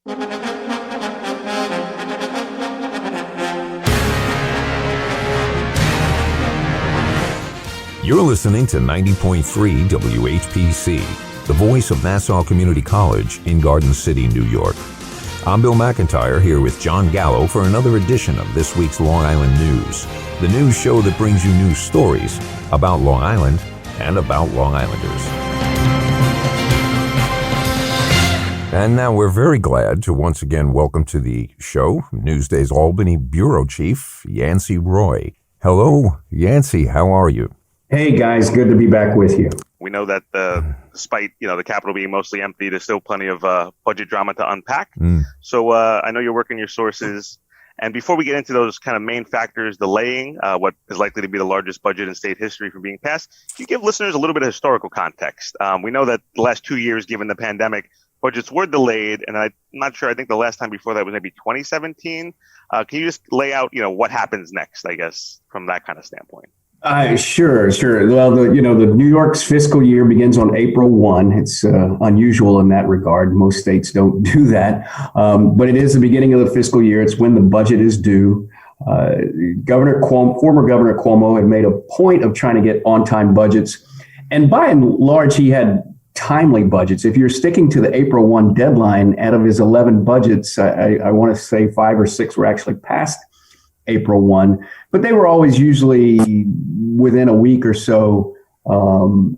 You're listening to 90.3 WHPC, the voice of Nassau Community College in Garden City, New York. I'm Bill McIntyre here with Jon Gallo for another edition of this week's Long Island News, the news show that brings you news stories about Long Island and about Long Islanders. And now we're very glad to once again welcome to the show Newsday's Albany Bureau Chief, Yancey Roy. Hello, Yancey, how are you? Hey guys, good to be back with you. We know that despite the Capitol being mostly empty, there's still plenty of budget drama to unpack. So I know you're working your sources. And before we get into those kind of main factors delaying what is likely to be the largest budget in state history from being passed, can you give listeners a little bit of historical context? We know that the last 2 years, given the pandemic, budgets were delayed, and I'm not sure. I think the last time before that was maybe 2017. Can you just lay out, what happens next, I guess, from that kind of standpoint? Sure. Well, the New York's fiscal year begins on April 1. It's unusual in that regard. Most states don't do that. But it is the beginning of the fiscal year. It's when the budget is due. Former Governor Cuomo had made a point of trying to get on-time budgets. And by and large, he had timely budgets. If you're sticking to the April 1 deadline, out of his 11 budgets, I want to say 5 or 6 were actually passed April 1, but they were always usually within a week or so. To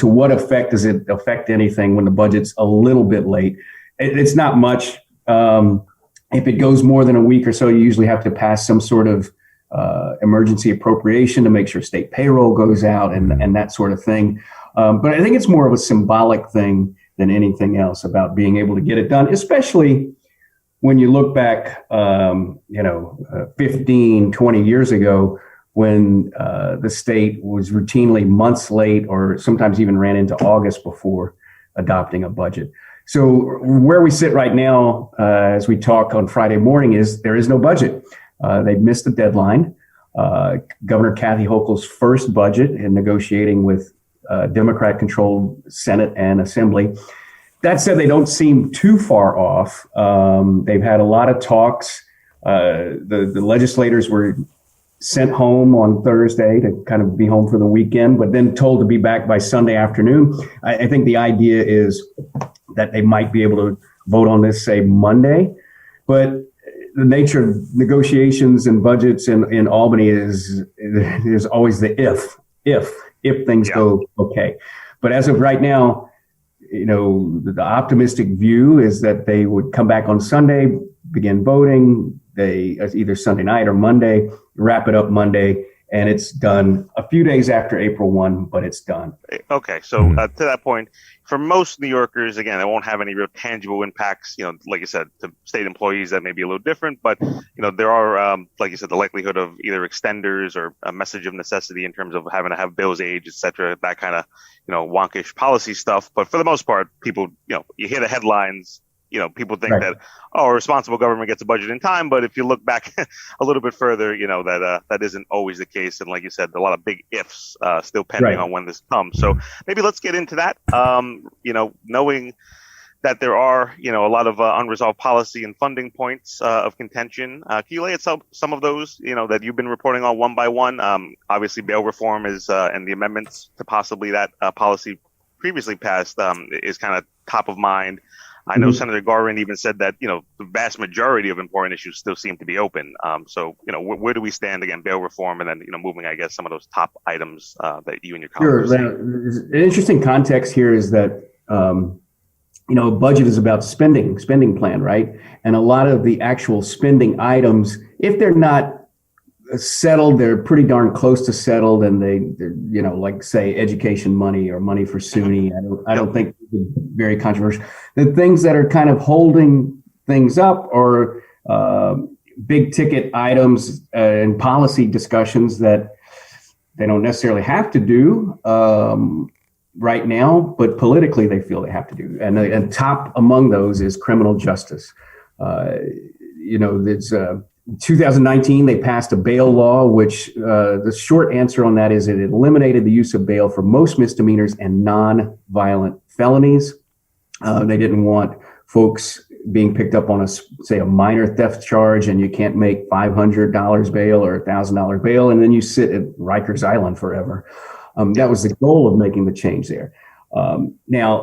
what effect does it affect anything when the budget's a little bit late? It's not much. If it goes more than a week or so, you usually have to pass some sort of emergency appropriation to make sure state payroll goes out and that sort of thing. But I think it's more of a symbolic thing than anything else about being able to get it done, especially when you look back, 15, 20 years ago, when the state was routinely months late or sometimes even ran into August before adopting a budget. So where we sit right now, as we talk on Friday morning, is there is no budget. They've missed the deadline. Governor Kathy Hochul's first budget in negotiating with Democrat-controlled Senate and Assembly. That said, they don't seem too far off. They've had a lot of talks. The legislators were sent home on Thursday to kind of be home for the weekend, but then told to be back by Sunday afternoon. I think the idea is that they might be able to vote on this, say, Monday. But the nature of negotiations and budgets in Albany is always the if things go okay. But as of right now, the optimistic view is that they would come back on Sunday, begin voting. They either Sunday night or Monday, wrap it up Monday, and it's done a few days after April 1, but it's done. Okay, so to that point, for most New Yorkers, again, it won't have any real tangible impacts. Like you said, to state employees, that may be a little different, but there are, like you said, the likelihood of either extenders or a message of necessity in terms of having to have bills age, et cetera, that kind of, wonkish policy stuff. But for the most part, people, you hear the headlines. People think that, a responsible government gets a budget in time. But if you look back a little bit further, that isn't always the case. And like you said, a lot of big ifs still pending on when this comes. So maybe let's get into that. Knowing that there are, a lot of unresolved policy and funding points of contention. Can you lay out some of those, that you've been reporting on one by one? Obviously, bail reform is and the amendments to possibly that policy previously passed is kind of top of mind. I know Senator Garland even said that, the vast majority of important issues still seem to be open. So, where do we stand again, bail reform and then, moving, I guess, some of those top items that you and your colleagues An interesting context here is that, a budget is about spending plan, right? And a lot of the actual spending items, if they're not settled, they're pretty darn close to settled, and they're, like say education money or money for SUNY. I don't think it's very controversial. The things that are kind of holding things up are big ticket items and policy discussions that they don't necessarily have to do right now, but politically they feel they have to do. And top among those is criminal justice. There's 2019, they passed a bail law, which the short answer on that is it eliminated the use of bail for most misdemeanors and non-violent felonies. They didn't want folks being picked up on say a minor theft charge, and you can't make $500 bail or $1,000 bail, and then you sit at Rikers Island forever. That was the goal of making the change there. Now,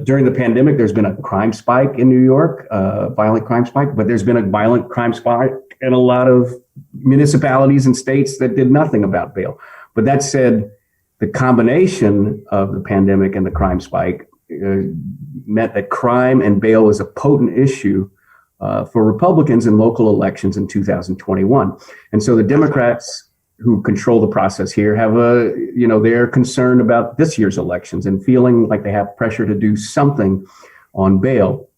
during the pandemic, there's been a crime spike in New York, violent crime spike, but there's been a violent crime spike in a lot of municipalities and states that did nothing about bail. But that said, the combination of the pandemic and the crime spike meant that crime and bail was a potent issue for Republicans in local elections in 2021. And so the Democrats who control the process here have they're concerned about this year's elections and feeling like they have pressure to do something on bail.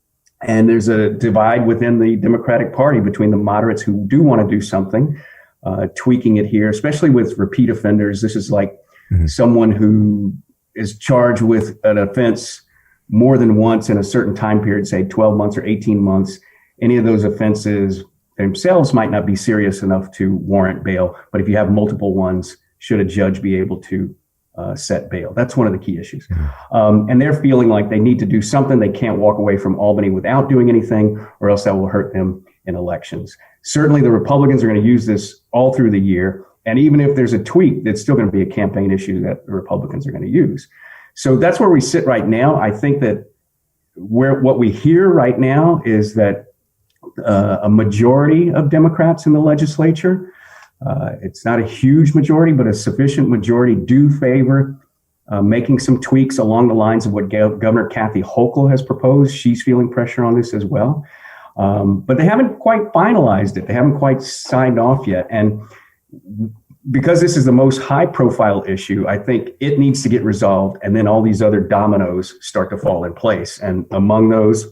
And there's a divide within the Democratic Party between the moderates who do want to do something, tweaking it here, especially with repeat offenders. This is like someone who is charged with an offense more than once in a certain time period, say 12 months or 18 months. Any of those offenses themselves might not be serious enough to warrant bail, but if you have multiple ones, should a judge be able to set bail? That's one of the key issues. And they're feeling like they need to do something. They can't walk away from Albany without doing anything, or else that will hurt them in elections. Certainly the Republicans are going to use this all through the year. And even if there's a tweak, it's still going to be a campaign issue that the Republicans are going to use. So that's where we sit right now. I think that what we hear right now is that a majority of Democrats in the legislature, it's not a huge majority, but a sufficient majority, do favor making some tweaks along the lines of what Governor Kathy Hochul has proposed. She's feeling pressure on this as well. But they haven't quite finalized it. They haven't quite signed off yet. And because this is the most high profile issue, I think it needs to get resolved. And then all these other dominoes start to fall in place. And among those,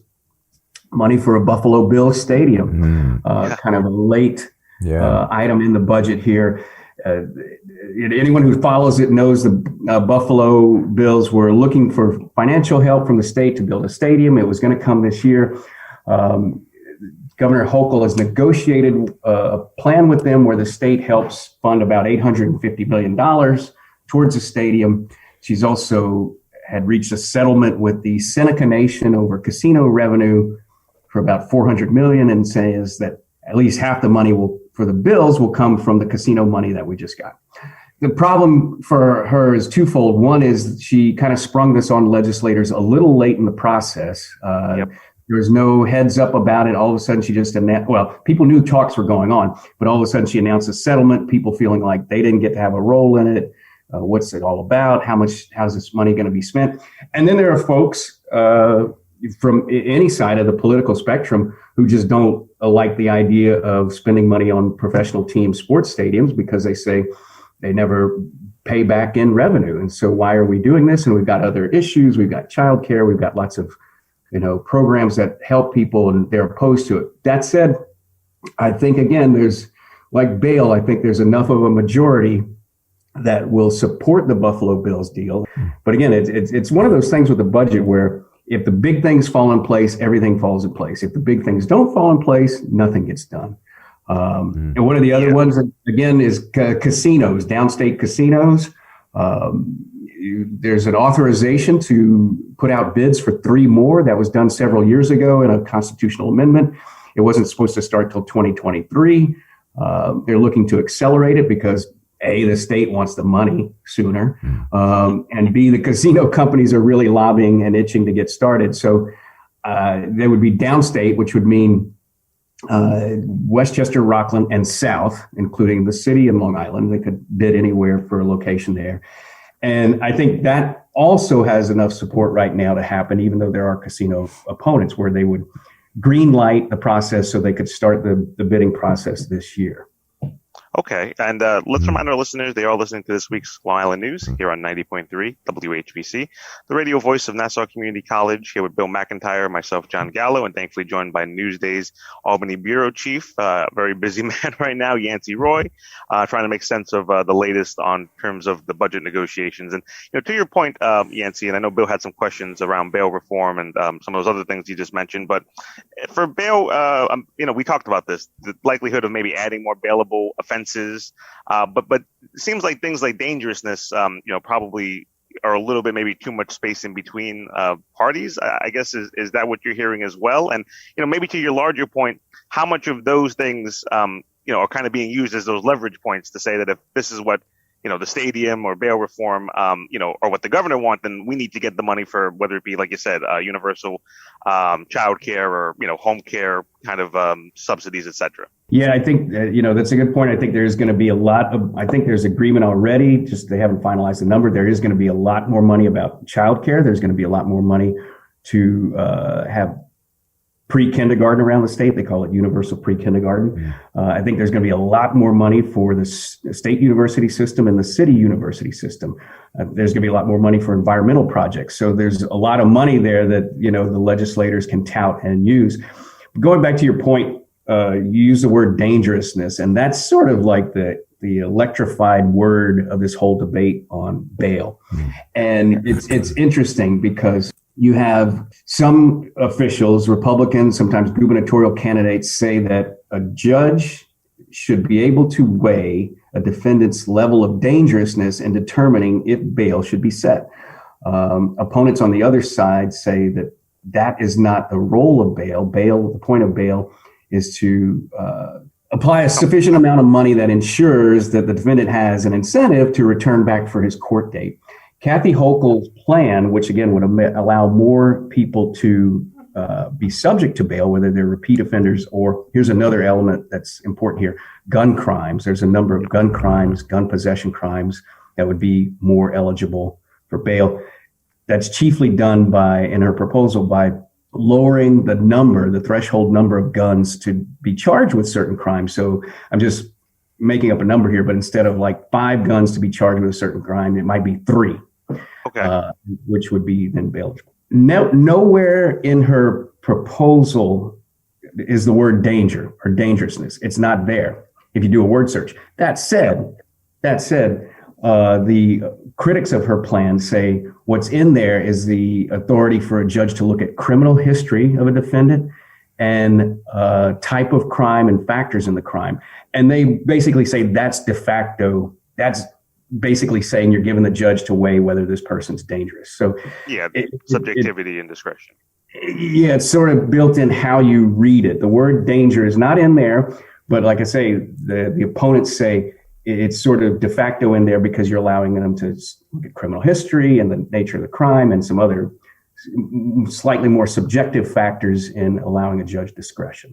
money for a Buffalo Bills stadium, kind of a late item in the budget here. Anyone who follows it knows the Buffalo Bills were looking for financial help from the state to build a stadium. It was going to come this year. Governor Hochul has negotiated a plan with them where the state helps fund about $850 million towards the stadium. She's also had reached a settlement with the Seneca Nation over casino revenue for about $400 million, and says that at least half the money for the Bills will come from the casino money that we just got. The problem for her is twofold. One is she kind of sprung this on legislators a little late in the process. There was no heads up about it. All of a sudden she just announced, people knew talks were going on, but all of a sudden she announced a settlement, people feeling like they didn't get to have a role in it. What's it all about? How's this money going to be spent? And then there are folks from any side of the political spectrum who just don't like the idea of spending money on professional team sports stadiums because they say they never pay back in revenue. And so why are we doing this? And we've got other issues. We've got childcare. We've got lots of programs that help people, and they're opposed to it. That said, I think, again, there's like bail, I think there's enough of a majority that will support the Buffalo Bills deal. But again, it's one of those things with the budget where if the big things fall in place, everything falls in place. If the big things don't fall in place, nothing gets done. And one of the other ones, again, is casinos, downstate casinos. There's an authorization to put out bids for 3 more. That was done several years ago in a constitutional amendment. It wasn't supposed to start till 2023. They're looking to accelerate it because A, the state wants the money sooner, and B, the casino companies are really lobbying and itching to get started. So they would be downstate, which would mean Westchester, Rockland, and South, including the city and Long Island. They could bid anywhere for a location there. And I think that also has enough support right now to happen, even though there are casino opponents where they would green light the process so they could start the bidding process this year. Okay, and let's remind our listeners they are listening to this week's Long Island News here on 90.3 WHPC, the radio voice of Nassau Community College, here with Bill McIntyre, myself, Jon Gallo, and thankfully joined by Newsday's Albany Bureau Chief, very busy man right now, Yancey Roy, trying to make sense of the latest on terms of the budget negotiations. And to your point, Yancey, and I know Bill had some questions around bail reform and some of those other things you just mentioned, but for bail, we talked about this, the likelihood of maybe adding more bailable offenses. But it seems like things like dangerousness, probably are a little bit maybe too much space in between parties. I guess is that what you're hearing as well? And maybe to your larger point, how much of those things are kind of being used as those leverage points to say that if this is what the stadium or bail reform, or what the governor wants, then we need to get the money for whether it be, like you said, universal child care or, home care kind of subsidies, et cetera. Yeah, I think, that's a good point. I think there's going to be I think there's agreement already, just they haven't finalized the number. There is going to be a lot more money about child care. There's going to be a lot more money to have pre-kindergarten around the state. They call it universal pre-kindergarten. I think there's going to be a lot more money for the state university system and the city university system. There's going to be a lot more money for environmental projects. So there's a lot of money there that, the legislators can tout and use. Going back to your point, you use the word dangerousness, and that's sort of like the electrified word of this whole debate on bail. And it's interesting because you have some officials, Republicans, sometimes gubernatorial candidates, say that a judge should be able to weigh a defendant's level of dangerousness in determining if bail should be set. Opponents on the other side say that is not the role of bail. The point of bail is to apply a sufficient amount of money that ensures that the defendant has an incentive to return back for his court date. Kathy Hochul's plan, which again would allow more people to be subject to bail, whether they're repeat offenders or, here's another element that's important here, gun crimes. There's a number of gun crimes, gun possession crimes that would be more eligible for bail. That's chiefly done in her proposal, by lowering the threshold number of guns to be charged with certain crimes. So I'm just making up a number here, but instead of like 5 guns to be charged with a certain crime, it might be 3. Okay. Which would be then bail. Nowhere in her proposal is the word danger or dangerousness. It's not there if you do a word search. That said, the critics of her plan say what's in there is the authority for a judge to look at criminal history of a defendant and type of crime and factors in the crime. And they basically say that's de facto. That's basically saying you're giving the judge to weigh whether this person's dangerous. So subjectivity and discretion. Yeah, it's sort of built in how you read it. The word danger is not in there, but like I say, the opponents say it's sort of de facto in there because you're allowing them to look at criminal history and the nature of the crime and some other slightly more subjective factors in allowing a judge discretion.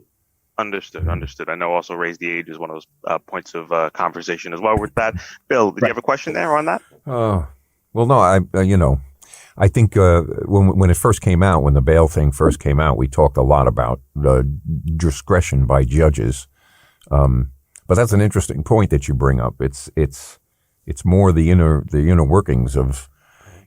Understood. I know also raise the age is one of those points of conversation as well with that. Bill, did you have a question there on that? Well, no, I think when it first came out, when the bail thing first came out, we talked a lot about the discretion by judges. But that's an interesting point that you bring up. It's more the inner workings of,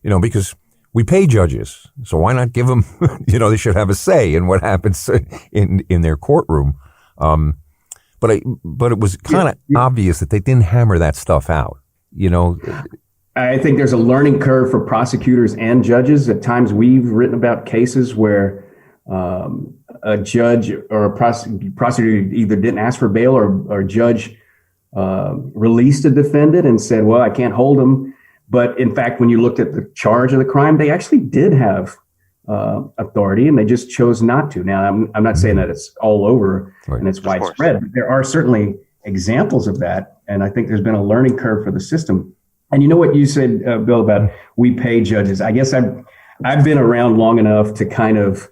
because we pay judges, so why not give them, they should have a say in what happens in their courtroom. But it was kind of obvious that they didn't hammer that stuff out, I think there's a learning curve for prosecutors and judges. At times we've written about cases where a judge or a prosecutor either didn't ask for bail or a judge released a defendant and said, well, I can't hold him. But in fact, when you looked at the charge of the crime, they actually did have authority and they just chose not to. Now, I'm not saying that it's all over and it's widespread, but there are certainly examples of that. And I think there's been a learning curve for the system. And you know what you said, Bill, about we pay judges. I guess I've been around long enough to kind of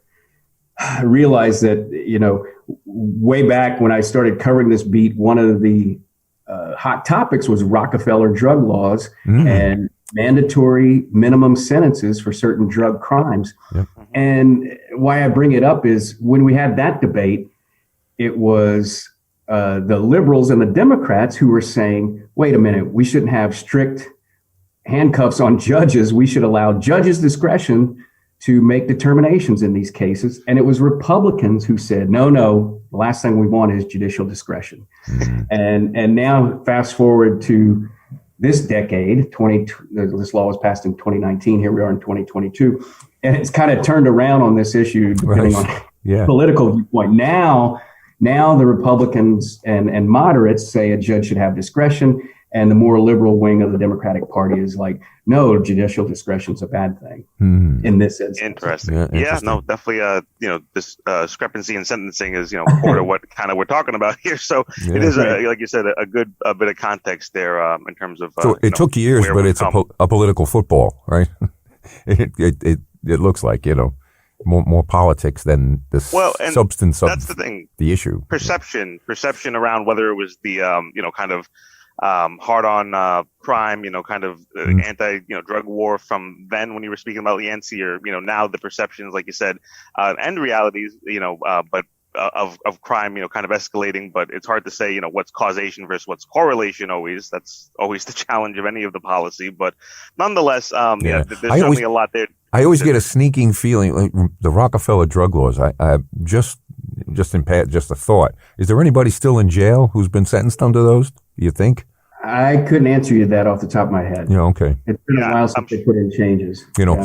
realize that, way back when I started covering this beat, one of the hot topics was Rockefeller drug laws and mandatory minimum sentences for certain drug crimes. Yep. And why I bring it up is when we had that debate, it was the liberals and the Democrats who were saying, wait a minute, we shouldn't have strict handcuffs on judges. We should allow judges discretion to make determinations in these cases. And it was Republicans who said, no, the last thing we want is judicial discretion. And now fast forward to this decade, this law was passed in 2019. Here we are in 2022. And it's kind of turned around on this issue, depending on political viewpoint. Now the Republicans and moderates say a judge should have discretion. And the more liberal wing of the Democratic Party is like, no, judicial discretion is a bad thing in this instance. Interesting. Yeah, Yeah, no, definitely. This discrepancy in sentencing is, core to what kind of we're talking about here. So it is, like you said, a good bit of context there in terms of. So it took years, but it's a political football, right? it looks like, more politics than the substance of that's the thing. The issue. Perception around whether it was the kind of hard on crime, kind of anti drug war from then when you were speaking about Yancey, or now the perceptions, like you said, and realities, but of crime, kind of escalating. But it's hard to say, what's causation versus what's correlation. That's always the challenge of any of the policy. But nonetheless, there's certainly a lot there. I always get a sneaking feeling like the Rockefeller drug laws. I just a thought. Is there anybody still in jail who's been sentenced under those? Do you think? I couldn't answer you that off the top of my head. Yeah, okay. It's been a while since they put in changes.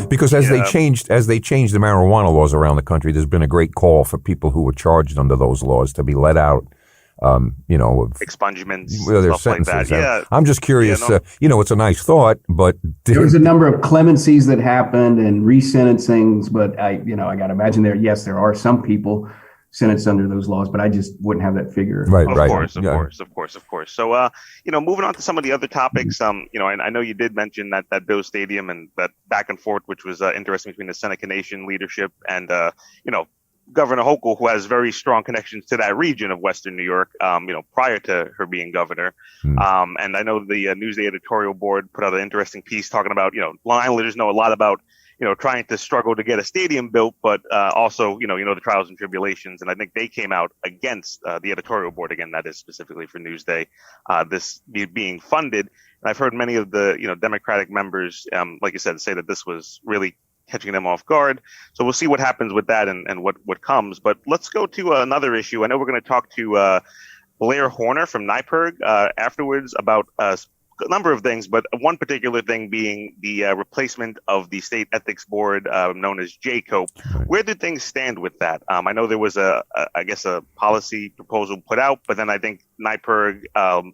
Because as they changed the marijuana laws around the country, there's been a great call for people who were charged under those laws to be let out. Expungements, stuff like that. Yeah, I'm just curious. It's a nice thought, but there was a number of clemencies that happened and resentencings. But I got to imagine there are some people sentenced under those laws, but I just wouldn't have that figure. Right. Of course. So, moving on to some of the other topics. I know you did mention that Bill Stadium and that back and forth, which was interesting between the Seneca Nation leadership and Governor Hochul, who has very strong connections to that region of Western New York, prior to her being governor. And I know the Newsday editorial board put out an interesting piece talking about, Long Islanders know a lot about, trying to struggle to get a stadium built, but also, the trials and tribulations. And I think they came out against the editorial board, again, that is specifically for Newsday, this being funded. And I've heard many of the, Democratic members, like you said, say that this was really catching them off guard. So we'll see what happens with that and what comes. But let's go to another issue. I know we're going to talk to Blair Horner from NYPIRG afterwards about a number of things, but one particular thing being the replacement of the state ethics board known as JCOPE. Where did things stand with that? I know there was a policy proposal put out, but then I think NYPIRG,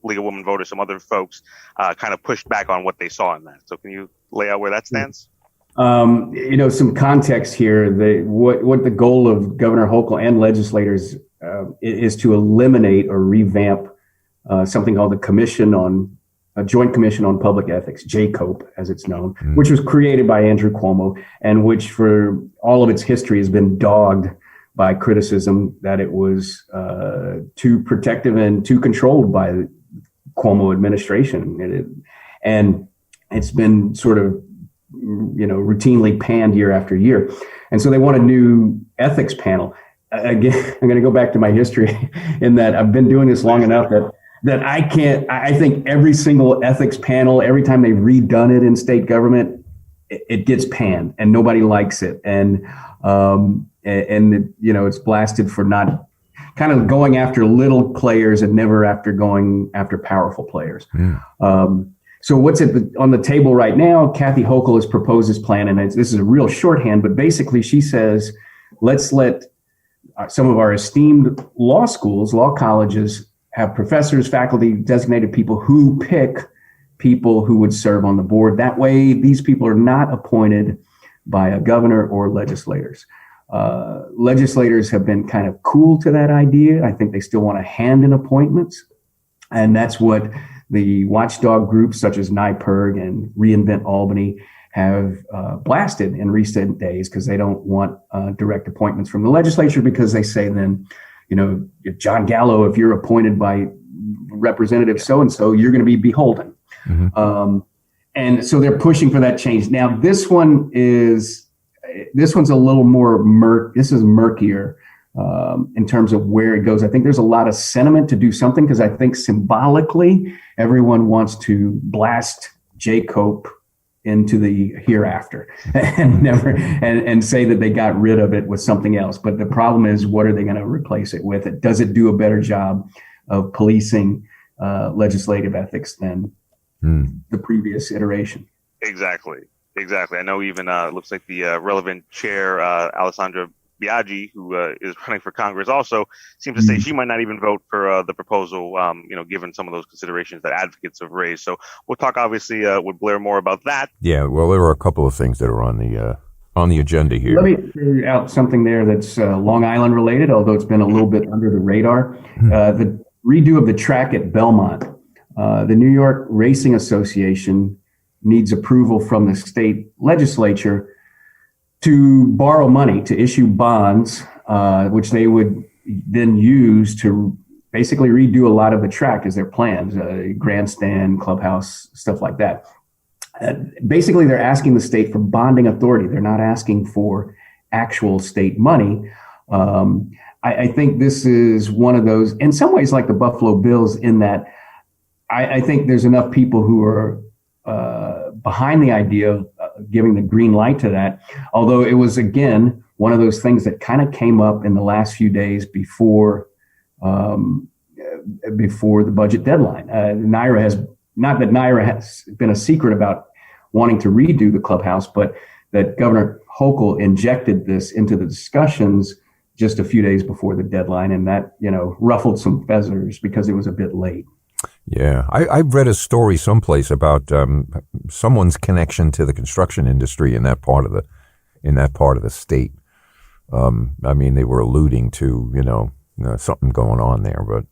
League of Women Voters, some other folks kind of pushed back on what they saw in that. So can you lay out where that stands? Some context here. What the goal of Governor Hochul and legislators is to eliminate or revamp something called a Joint Commission on Public Ethics, JCOPE, as it's known, which was created by Andrew Cuomo and which for all of its history has been dogged by criticism that it was too protective and too controlled by the Cuomo administration. And it's been sort of routinely panned year after year. And so they want a new ethics panel. Again, I'm going to go back to my history in that I've been doing this long enough that I think every single ethics panel, every time they've redone it in state government, it gets panned and nobody likes it. And it's blasted for not kind of going after little players and never after going after powerful players. So what's on the table right now? Kathy Hochul has proposed this plan, and this is a real shorthand, but basically she says, let's let some of our esteemed law schools, law colleges, have professors, faculty, designated people who pick people who would serve on the board. That way, these people are not appointed by a governor or legislators. Legislators have been kind of cool to that idea. I think they still want a hand in appointments, and that's what the watchdog groups such as NYPIRG and Reinvent Albany have blasted in recent days because they don't want direct appointments from the legislature because they say then, if Jon Gallo, if you're appointed by Representative so-and-so, you're going to be beholden. And so they're pushing for that change. Now, this one's a little more this is murkier in terms of where it goes. I think there's a lot of sentiment to do something because I think symbolically everyone wants to blast JCOPE into the hereafter and say that they got rid of it with something else. But the problem is, what are they going to replace it with? Does it do a better job of policing legislative ethics than the previous iteration? Exactly. I know even it looks like the relevant chair, Alessandra Biaggi, who is running for Congress, also seems to say she might not even vote for the proposal, given some of those considerations that advocates have raised. So we'll talk, obviously, with Blair more about that. Yeah, well, there are a couple of things that are on the agenda here. Let me throw out something there that's Long Island related, although it's been a little bit under the radar. The redo of the track at Belmont. The New York Racing Association needs approval from the state legislature to borrow money, to issue bonds, which they would then use to basically redo a lot of the track as their plans, grandstand, clubhouse, stuff like that. Basically, they're asking the state for bonding authority. They're not asking for actual state money. I think this is one of those, in some ways, like the Buffalo Bills, in that I think there's enough people who are behind the idea of giving the green light to that. Although it was, again, one of those things that kind of came up in the last few days before the budget deadline. Not that Naira has been a secret about wanting to redo the clubhouse, but that Governor Hochul injected this into the discussions just a few days before the deadline, and that, ruffled some feathers because it was a bit late. Yeah, I've read a story someplace about someone's connection to the construction industry in that part of the state. They were alluding to something going on there, but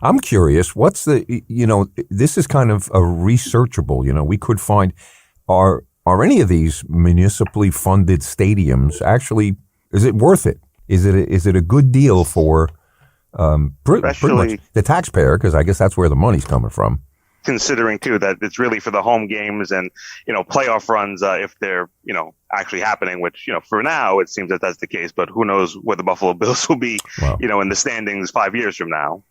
I'm curious. What's this is kind of a researchable. We could find are any of these municipally funded stadiums actually? Is it worth it? Is it a good deal for? Pretty much the taxpayer, because I guess that's where the money's coming from. Considering too that it's really for the home games and playoff runs if they're actually happening, which for now it seems that that's the case, but who knows where the Buffalo Bills will be in the standings 5 years from now.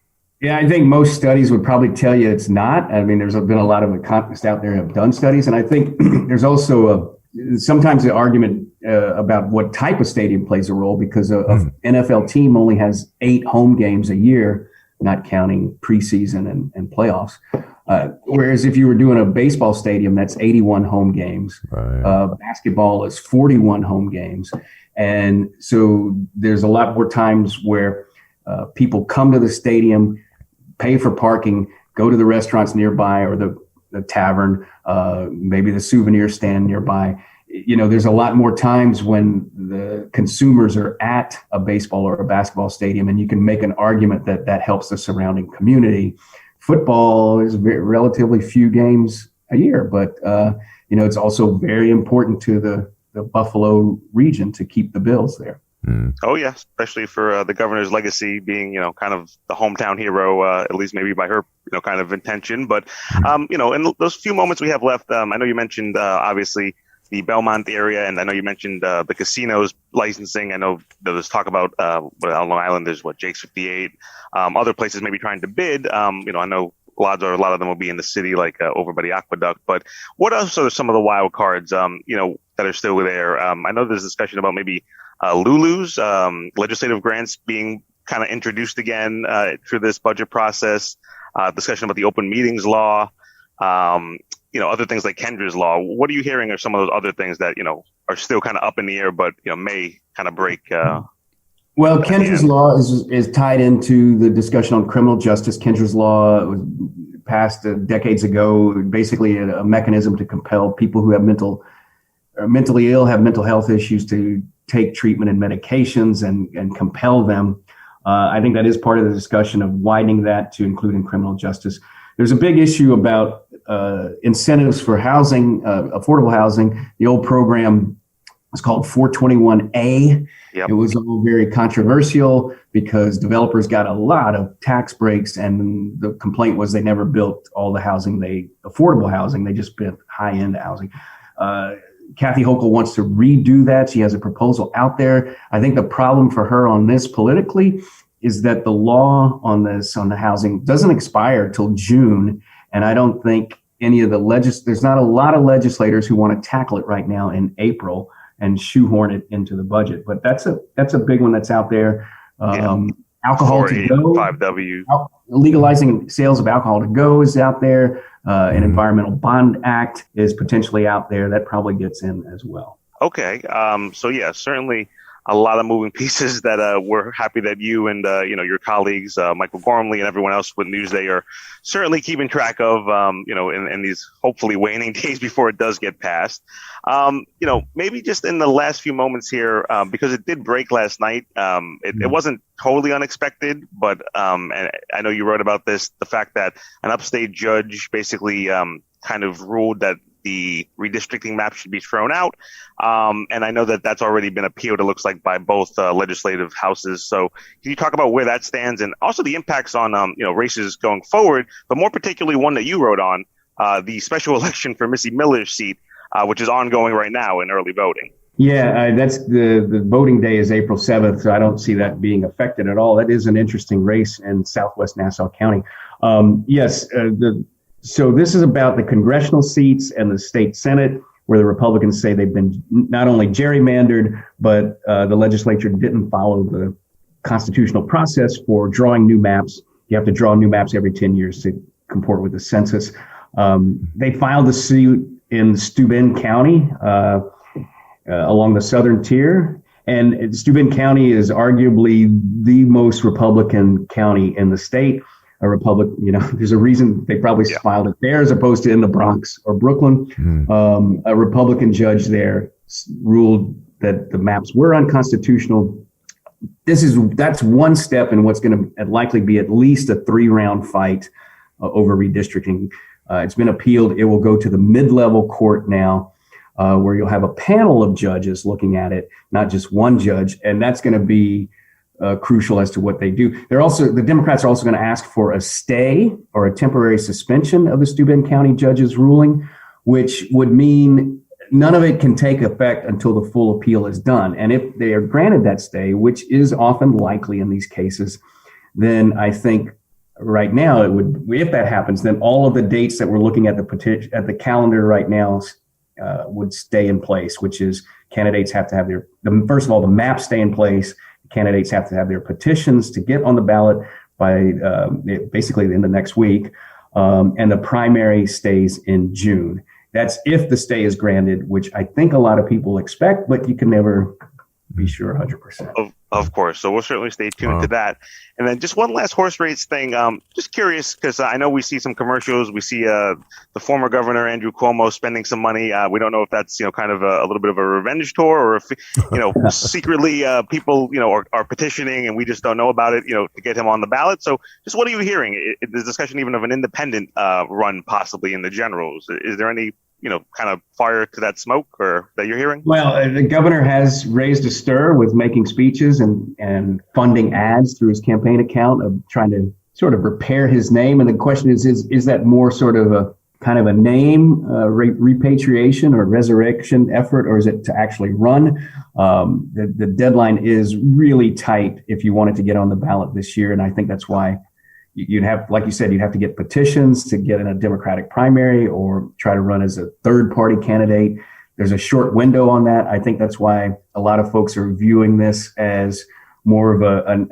Yeah, I think most studies would probably tell you it's not. There's been a lot of economists out there who have done studies, and I think there's also sometimes the argument about what type of stadium plays a role, because a NFL team only has 8 home games a year, not counting preseason and playoffs. Whereas if you were doing a baseball stadium, that's 81 home games. Right. Basketball is 41 home games. And so there's a lot more times where people come to the stadium, pay for parking, go to the restaurants nearby or the tavern, maybe the souvenir stand nearby. There's a lot more times when the consumers are at a baseball or a basketball stadium, and you can make an argument that helps the surrounding community. Football is relatively few games a year, but it's also very important to the Buffalo region to keep the Bills there. Oh, yeah, especially for the governor's legacy being, kind of the hometown hero, at least maybe by her, kind of intention. But, in those few moments we have left, I know you mentioned, obviously, the Belmont area, and I know you mentioned the casinos licensing. I know there's talk about on Long Island, there's Jake's 58, other places maybe trying to bid. I know a lot of them will be in the city, like over by the aqueduct. But what else are some of the wild cards, that are still there? I know there's discussion about maybe Lulu's legislative grants being kind of introduced again through this budget process. Discussion about the open meetings law. Other things like Kendra's law. What are you hearing are some of those other things that, are still kind of up in the air, but, may kind of break? Well, Kendra's law is tied into the discussion on criminal justice. Kendra's law was passed decades ago, basically a mechanism to compel people who have mentally ill, have mental health issues to take treatment and medications and compel them. I think that is part of the discussion of widening that to include in criminal justice. There's a big issue about incentives for housing, affordable housing. The old program was called 421A. Yep. It was all very controversial because developers got a lot of tax breaks, and the complaint was they never built all the affordable housing. They just built high-end housing. Kathy Hochul wants to redo that. She has a proposal out there. I think the problem for her on this politically is that the law on the housing doesn't expire till June. And I don't think there's not a lot of legislators who want to tackle it right now in April and shoehorn it into the budget. But that's a big one that's out there. Alcohol to go, 5W. Legalizing sales of alcohol to go is out there. An environmental bond act is potentially out there. That probably gets in as well. Okay. So yeah, certainly a lot of moving pieces that we're happy that you and your colleagues, Michael Gormley and everyone else with Newsday, are certainly keeping track of, in these hopefully waning days before it does get passed. Maybe just in the last few moments here, because it did break last night. It wasn't totally unexpected, but and I know you wrote about this, the fact that an upstate judge basically kind of ruled that the redistricting map should be thrown out. And I know that that's already been appealed, it looks like, by both legislative houses. So can you talk about where that stands and also the impacts on, races going forward, but more particularly one that you wrote on, the special election for Missy Miller's seat, which is ongoing right now in early voting? Yeah, that's the voting day is April 7th, so I don't see that being affected at all. That is an interesting race in Southwest Nassau County. So this is about the congressional seats and the state Senate, where the Republicans say they've been not only gerrymandered, but the legislature didn't follow the constitutional process for drawing new maps. You have to draw new maps every 10 years to comport with the census. They filed the suit in Steuben County along the southern tier. And Steuben County is arguably the most Republican county in the state. There's a reason they probably filed it there as opposed to in the Bronx or Brooklyn. A Republican judge there ruled that the maps were unconstitutional. That's one step in what's going to likely be at least a 3-round fight over redistricting. It's been appealed. It will go to the mid-level court now, where you'll have a panel of judges looking at it, not just one judge, and that's going to be crucial as to what they do. The Democrats are also going to ask for a stay or a temporary suspension of the Steuben County judge's ruling, which would mean none of it can take effect until the full appeal is done. And if they are granted that stay, which is often likely in these cases, then I think right now if that happens, then all of the dates that we're looking at at the calendar right now would stay in place, which is candidates have to have first of all, the maps stay in place. Candidates have to have their petitions to get on the ballot by basically in the next week. And the primary stays in June. That's if the stay is granted, which I think a lot of people expect, but you can never be sure 100%. Of course. So we'll certainly stay tuned to that. And then just one last horse race thing. Just curious, because I know we see some commercials. We see the former governor, Andrew Cuomo, spending some money. We don't know if that's, kind of a little bit of a revenge tour or if, secretly people, are petitioning and we just don't know about it, to get him on the ballot. So just what are you hearing? There's discussion even of an independent run possibly in the generals. Is there any kind of fire to that smoke or that you're hearing? Well, the governor has raised a stir with making speeches and funding ads through his campaign account of trying to sort of repair his name. And the question is that more sort of a kind of a name repatriation or resurrection effort, or is it to actually run? The deadline is really tight if you wanted to get on the ballot this year. And I think that's why you'd have, like you said, you'd have to get petitions to get in a Democratic primary or try to run as a third party candidate. There's a short window on that. I think that's why a lot of folks are viewing this as more of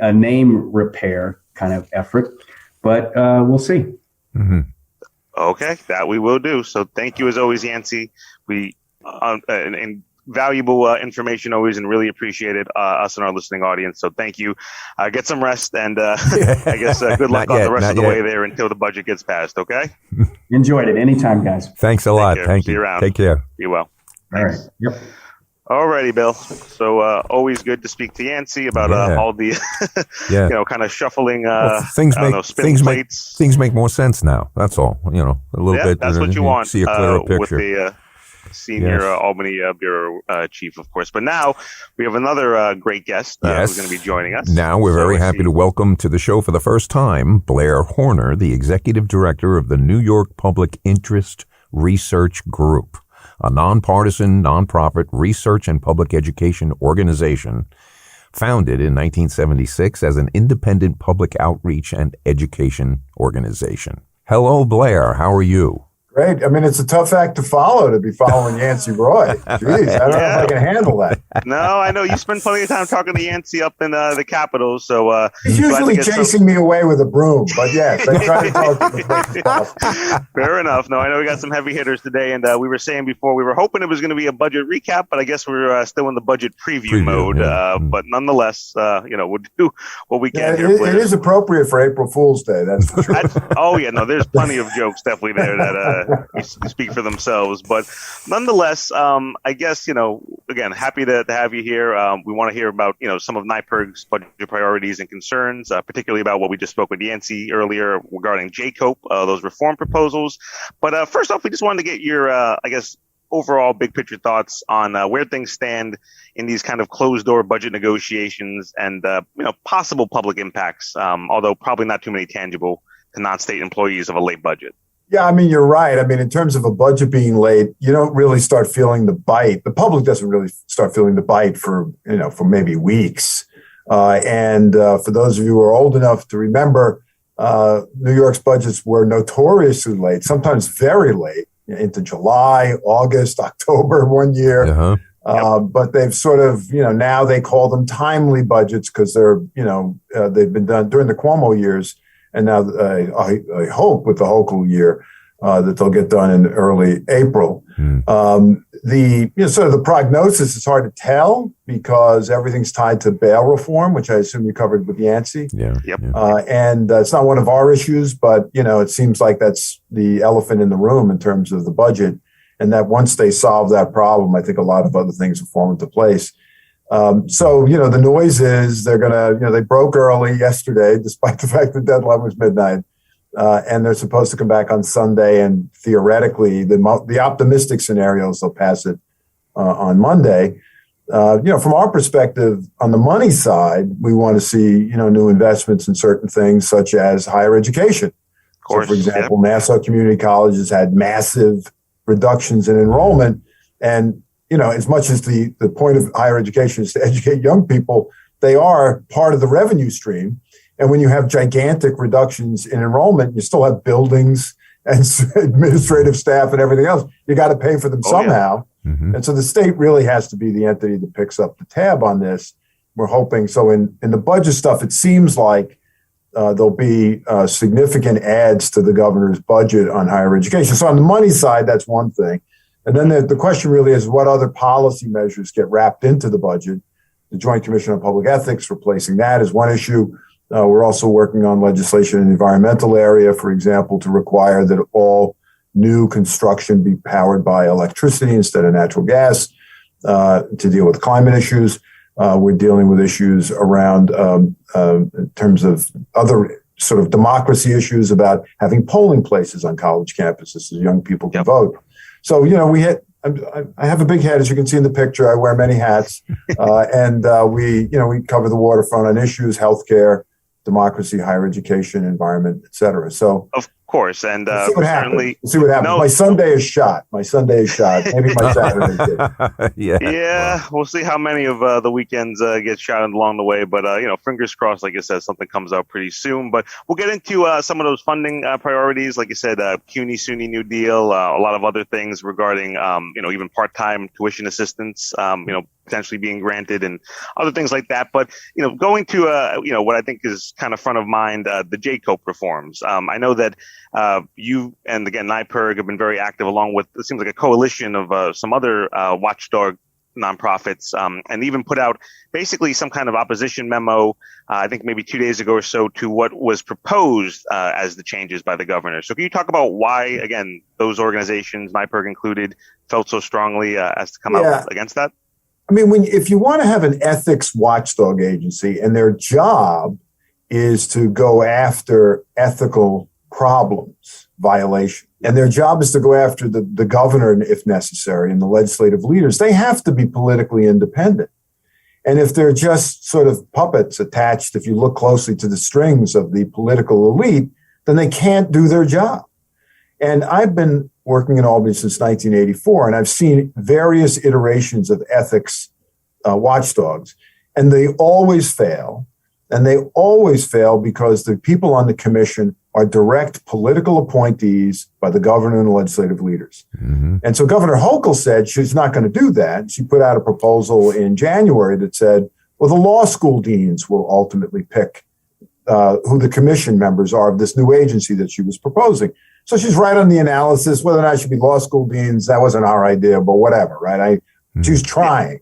a name repair kind of effort, but we'll see. Mm-hmm. Okay, that we will do. So thank you as always, Yancey. We and valuable information always, and really appreciate it, us and our listening audience. So thank you. Get some rest, and I guess good luck on the rest of the way there until the budget gets passed. Okay. Enjoyed it. Anytime, guys. Thanks a lot. Thank you. See you around. Take care. Be well. All right. Yep. All righty, Bill. So always good to speak to Yancey about all the, kind of shuffling. Things make more sense now. That's all. A little bit. That's what you want. See a clearer picture. With the senior Albany bureau chief, of course. But now we have another great guest who's going to be joining us. Now we're very happy to welcome to the show for the first time Blair Horner, the executive director of the New York Public Interest Research Group, a nonpartisan, nonprofit research and public education organization founded in 1976 as an independent public outreach and education organization. Hello, Blair. How are you? Great. I mean, it's a tough act to follow, to be following Yancey Roy. Jeez, I don't know if I can handle that. No, I know you spend plenty of time talking to Yancey up in the Capitol. So he's usually chasing me away with a broom. But yes, I try to talk to him as much as possible. Fair enough. No, I know we got some heavy hitters today, and we were saying before we were hoping it was going to be a budget recap, but I guess we're still in the budget preview mode. Yeah. But nonetheless, we'll do what we can here. It is appropriate for April Fool's Day. That's for sure. Oh yeah, no, there's plenty of jokes definitely there that speak for themselves. But nonetheless, I guess, again, happy to have you here. We want to hear about, some of NYPIRG's budget priorities and concerns, particularly about what we just spoke with Yancey earlier regarding JCOPE, those reform proposals. But first off, we just wanted to get your, overall big picture thoughts on where things stand in these kind of closed door budget negotiations and, possible public impacts, although probably not too many tangible to non-state employees of a late budget. Yeah, I mean, you're right. I mean, in terms of a budget being late, you don't really start feeling the bite. The public doesn't really start feeling the bite for maybe weeks. And for those of you who are old enough to remember, New York's budgets were notoriously late, sometimes very late, into July, August, October one year. Uh-huh. But they've sort of, now they call them timely budgets because they're, they've been done during the Cuomo years. And now I hope with the Hochul year that they'll get done in early April. The prognosis is hard to tell because everything's tied to bail reform, which I assume you covered with Yancey. Yeah. Yep. And it's not one of our issues, but it seems like that's the elephant in the room in terms of the budget. And that once they solve that problem, I think a lot of other things will fall into place. The noise is they're going to, they broke early yesterday, despite the fact the deadline was midnight. And they're supposed to come back on Sunday. And theoretically, the optimistic scenarios, they'll pass it on Monday. From our perspective, on the money side, we want to see, new investments in certain things, such as higher education. Of course, so, for example, Nassau Community College has had massive reductions in enrollment. And as much as the point of higher education is to educate young people, they are part of the revenue stream. And when you have gigantic reductions in enrollment, you still have buildings and administrative staff and everything else. You got to pay for them somehow. Yeah. Mm-hmm. And so the state really has to be the entity that picks up the tab on this. We're hoping. So in the budget stuff, it seems like there'll be significant adds to the governor's budget on higher education. So on the money side, that's one thing. And then the question really is what other policy measures get wrapped into the budget. The Joint Commission on Public Ethics, replacing that is one issue. We're also working on legislation in the environmental area, for example, to require that all new construction be powered by electricity instead of natural gas to deal with climate issues. We're dealing with issues around in terms of other sort of democracy issues about having polling places on college campuses so young people can vote. So, I have a big head, as you can see in the picture. I wear many hats, and we cover the waterfront on issues, healthcare, democracy, higher education, environment, et cetera. So, of course, and we'll see what happens. We'll see what happens. My Sunday is shot. Maybe my Saturday too. Yeah. We'll see how many of the weekends get shot along the way. But fingers crossed. Like I said, something comes out pretty soon. But we'll get into some of those funding priorities. Like you said, CUNY SUNY New Deal, a lot of other things regarding even part-time tuition assistance. Potentially being granted and other things like that. But, going to, what I think is kind of front of mind, the JCOPE reforms. I know that you and, again, NYPIRG have been very active along with, it seems like a coalition of some other watchdog nonprofits, and even put out basically some kind of opposition memo, I think maybe 2 days ago or so, to what was proposed as the changes by the governor. So can you talk about why, again, those organizations, NYPIRG included, felt so strongly as to come out against that? I mean, if you want to have an ethics watchdog agency and their job is to go after ethical problems, violations, and their job is to go after the governor if necessary and the legislative leaders, they have to be politically independent. And if they're just sort of puppets attached, if you look closely to the strings of the political elite, then they can't do their job. And I've been working in Albany since 1984, and I've seen various iterations of ethics watchdogs, and they always fail. And they always fail because the people on the commission are direct political appointees by the governor and the legislative leaders. Mm-hmm. And so Governor Hochul said she's not going to do that. She put out a proposal in January that said, well, the law school deans will ultimately pick who the commission members are of this new agency that she was proposing. So she's right on the analysis, whether or not it should be law school deans. That wasn't our idea, but whatever, right? She's trying.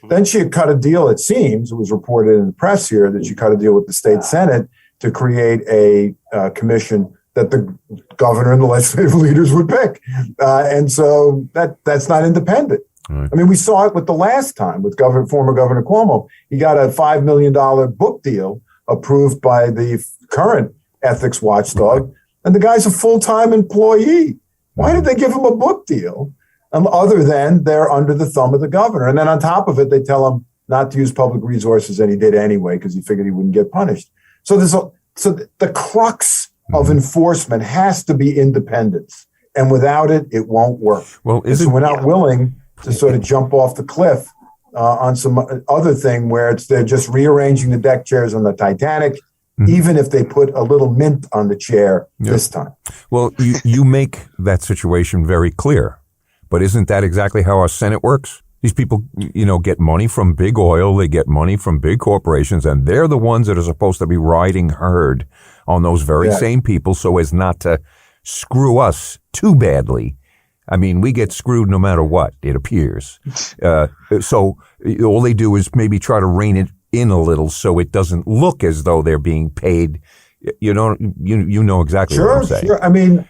Then she had cut a deal, it seems, it was reported in the press here, that she cut a deal with the state Senate to create a commission that the governor and the legislative leaders would pick. And so that's not independent. Right. I mean, we saw it with the last time with former Governor Cuomo. He got a $5 million book deal approved by the current ethics watchdog, and the guy's a full-time employee. Why did they give him a book deal? Other than they're under the thumb of the governor. And then on top of it, they tell him not to use public resources, and he did anyway because he figured he wouldn't get punished. So the crux of enforcement has to be independence. And without it, it won't work. Well, we're not willing to sort of jump off the cliff on some other thing where they're just rearranging the deck chairs on the Titanic, even if they put a little mint on the chair this time. Well, you make that situation very clear. But isn't that exactly how our Senate works? These people, get money from big oil, they get money from big corporations, and they're the ones that are supposed to be riding herd on those very same people so as not to screw us too badly. I mean, we get screwed no matter what, it appears. So all they do is maybe try to rein it in a little so it doesn't look as though they're being paid. You know exactly what I'm saying. Sure. I mean,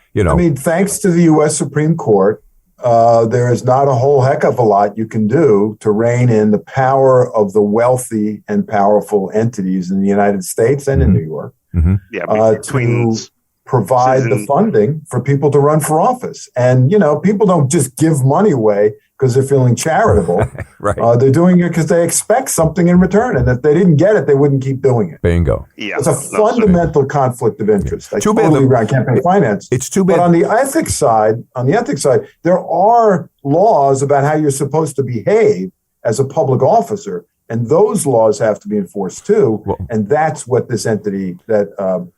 thanks to the U.S. Supreme Court, there is not a whole heck of a lot you can do to rein in the power of the wealthy and powerful entities in the United States and in New York to provide the funding for people to run for office. And, people don't just give money away because they're feeling charitable. Right. They're doing it because they expect something in return. And if they didn't get it, they wouldn't keep doing it. Bingo. Yeah, it's a fundamental conflict of interest. I totally agree on campaign finance. It's too bad. But on the ethics side, there are laws about how you're supposed to behave as a public officer. And those laws have to be enforced too. Well, and that's what this entity that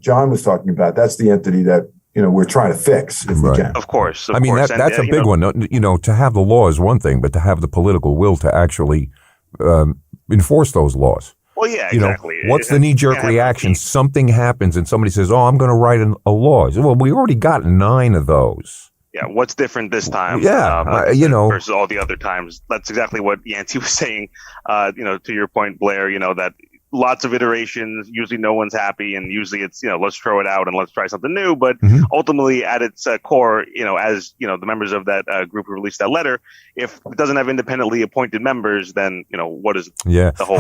John was talking about, that's the entity that we're trying to fix if we can. Of course. That's a big one. To have the law is one thing, but to have the political will to actually enforce those laws. Well, yeah, exactly. What's the knee-jerk reaction? Something happens and somebody says, "Oh, I'm going to write a law." Well, we already got 9 of those. Yeah, what's different this time? Versus all the other times. That's exactly what Yancey was saying. To your point, Blair. That. Lots of iterations. Usually no one's happy, and usually it's, let's throw it out and let's try something new. But ultimately at its core, as the members of that group who released that letter, if it doesn't have independently appointed members, then, what is the whole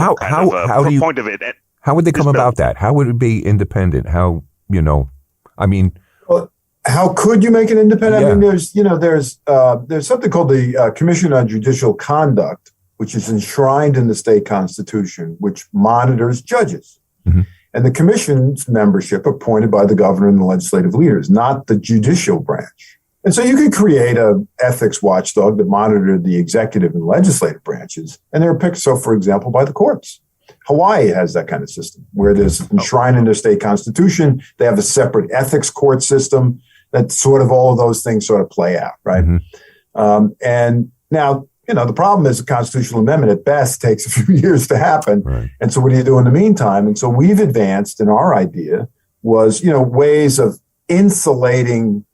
point of it? How would they come about that? How would it be independent? How, well, how could you make it independent? Yeah. I mean, there's something called the Commission on Judicial Conduct, which is enshrined in the state constitution, which monitors judges. Mm-hmm. And the commission's membership appointed by the governor and the legislative leaders, not the judicial branch. And so you could create an ethics watchdog that monitored the executive and legislative branches, and they're picked, for example, by the courts. Hawaii has that kind of system, where there's enshrined in their state constitution. They have a separate ethics court system that sort of all of those things sort of play out, right? Mm-hmm. And now, the problem is a constitutional amendment at best takes a few years to happen. Right. And so what do you do in the meantime? And so we've advanced, and our idea was, ways of insulating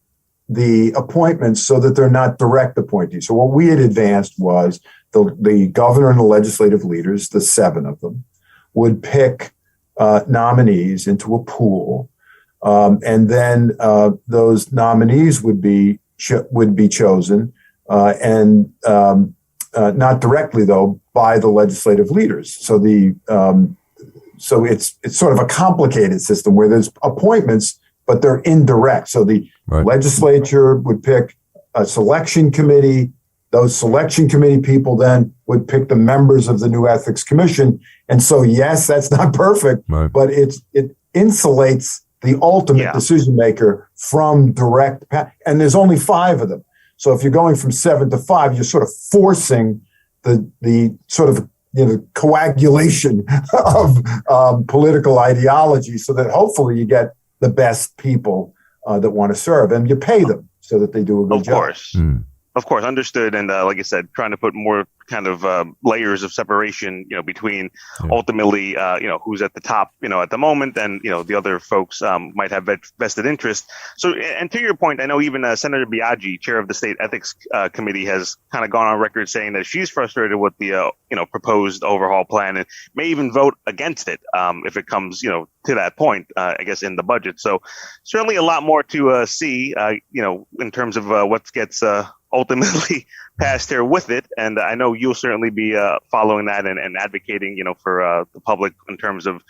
the appointments so that they're not direct appointees. So what we had advanced was the governor and the legislative leaders, the 7 of them, would pick nominees into a pool. And then those nominees would be chosen not directly, though, by the legislative leaders. So so it's sort of a complicated system where there's appointments, but they're indirect. So the legislature would pick a selection committee. Those selection committee people then would pick the members of the new ethics commission. And so, yes, that's not perfect, but it insulates the ultimate decision maker from direct. And there's only 5 of them. So if you're going from 7 to 5, you're sort of forcing the sort of coagulation of political ideology, so that hopefully you get the best people that want to serve, and you pay them so that they do a good job. Of course, understood. And like I said, trying to put more kind of layers of separation, between ultimately, who's at the top, at the moment, and the other folks might have vested interest. So, and to your point, I know even Senator Biaggi, chair of the State Ethics Committee, has kind of gone on record saying that she's frustrated with the proposed overhaul plan and may even vote against it if it comes to that point, I guess, in the budget. So certainly a lot more to see, in terms of what gets ultimately passed here with it. And I know you'll certainly be following that and advocating, for the public in terms of,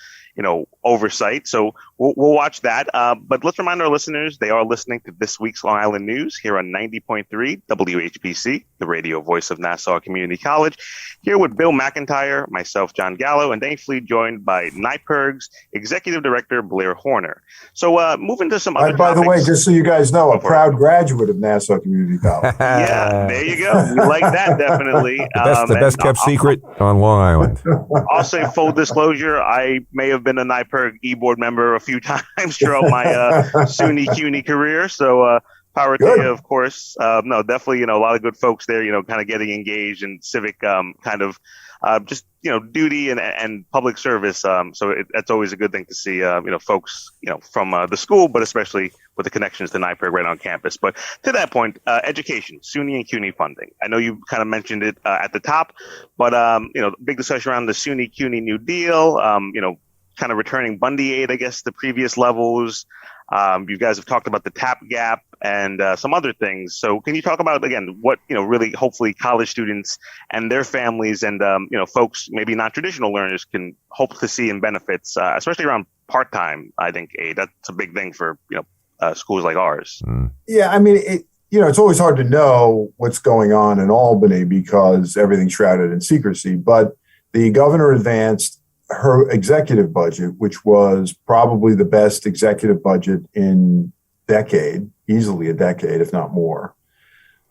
oversight. So we'll watch that. But let's remind our listeners, they are listening to this week's Long Island News here on 90.3 WHPC, the radio voice of Nassau Community College, here with Bill McIntyre, myself, Jon Gallo, and thankfully joined by NYPIRG's Executive Director, Blair Horner. So moving to some other By the way, topics. just so you guys know, a proud graduate of Nassau Community College. Yeah, there you go. We like that, definitely. The best kept secret on Long Island. I'll say full disclosure, I may have been a NYPIRG e-board member a few times throughout my SUNY CUNY career. So power to you, of course. No, definitely, a lot of good folks there, kind of getting engaged in civic kind of just, duty and public service. So that's always a good thing to see, folks, from the school, but especially with the connections to NYPIRG right on campus. But to that point, education, SUNY and CUNY funding. I know you kind of mentioned it at the top, but, big discussion around the SUNY CUNY New Deal, kind of returning Bundy aid, I guess, to previous levels. You guys have talked about the TAP gap and some other things. So can you talk about, again, what, really hopefully college students and their families and, folks, maybe non-traditional learners can hope to see in benefits, especially around part-time, I think, aid. That's a big thing for, schools like ours. Yeah, I mean, it's always hard to know what's going on in Albany because everything's shrouded in secrecy. But the governor advanced her executive budget, which was probably the best executive budget in easily a decade, if not more.